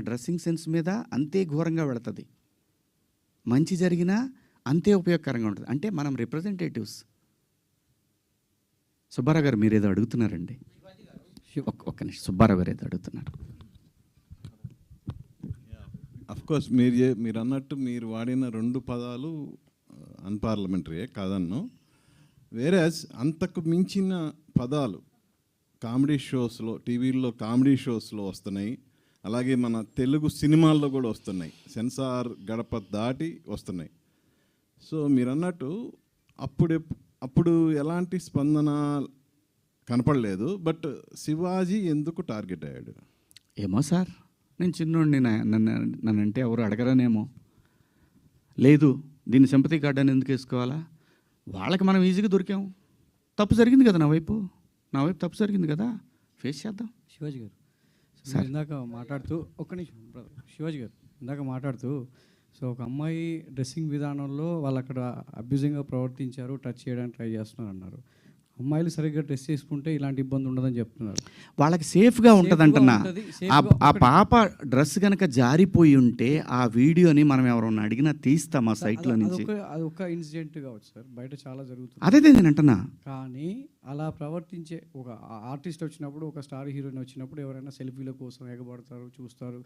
Dressing sense మీద అంతే ఘోరంగా వెళుతుంది, మంచి జరిగినా అంతే ఉపయోగకరంగా ఉంటుంది. అంటే మనం రిప్రజెంటేటివ్స్. సుబ్బారావు గారు మీరు ఏదో అడుగుతున్నారండి. ఒక్క నిమిషం, సుబ్బారావు గారు ఏదో అడుగుతున్నారు. అఫ్కోర్స్ మీరు అన్నట్టు మీరు వాడిన 2 పదాలు అన్పార్లమెంటరీయే కాదన్ను. వేరే అంతకు మించిన పదాలు కామెడీ షోస్లో, టీవీల్లో కామెడీ షోస్లో వస్తున్నాయి, అలాగే మన తెలుగు సినిమాల్లో కూడా వస్తున్నాయి, సెన్సార్ గడప దాటి వస్తున్నాయి. సో మీరు అన్నట్టు అప్పుడు ఎలాంటి స్పందన కనపడలేదు. బట్ శివాజీ ఎందుకు టార్గెట్ అయ్యాడు? ఏమో సార్, నేను చిన్నోడిని, నన్నంటే ఎవరు అడగరనేమో. లేదు దీన్ని సింపతి కార్డ్ అని ఎందుకు వేసుకోవాలా? వాళ్ళకి మనం ఈజీగా దొరికాము. తప్పు జరిగింది కదా, నా వైపు తప్పు జరిగింది కదా, ఫేస్ చేద్దాం. శివాజీ గారు సార్ ఇందాక మాట్లాడుతూ ఒక్క నిమిషం బ్రదర్, శివాజీ గారు ఇందాక మాట్లాడుతూ సో ఒక అమ్మాయి డ్రెస్సింగ్ విధానంలో వాళ్ళు అక్కడ అబ్యూజింగ్గా ప్రవర్తించారు, టచ్ చేయడానికి ట్రై చేస్తున్నారు అన్నారు. అమ్మాయిలు సరిగ్గా డ్రెస్ చేసుకుంటే ఇలాంటి ఇబ్బంది ఉండదని చెప్తున్నారు. వాళ్ళకి సేఫ్గా ఉంటుంది అంటున్నా. ఆ పాప డ్రెస్ కనుక జారిపోయి ఉంటే ఆ వీడియోని మనం ఎవరన్నా అడిగినా తీస్తాం ఆ సైట్లో నుంచి. అది ఒక ఇన్సిడెంట్ కావచ్చు సార్, బయట చాలా జరుగుతుంది. అదే నేను అంటున్నా. కానీ అలా ప్రవర్తించే ఒక ఆర్టిస్ట్ వచ్చినప్పుడు, ఒక స్టార్ హీరోయిన్ వచ్చినప్పుడు ఎవరైనా సెల్ఫీల కోసం ఎగబడతారు, చూస్తారు.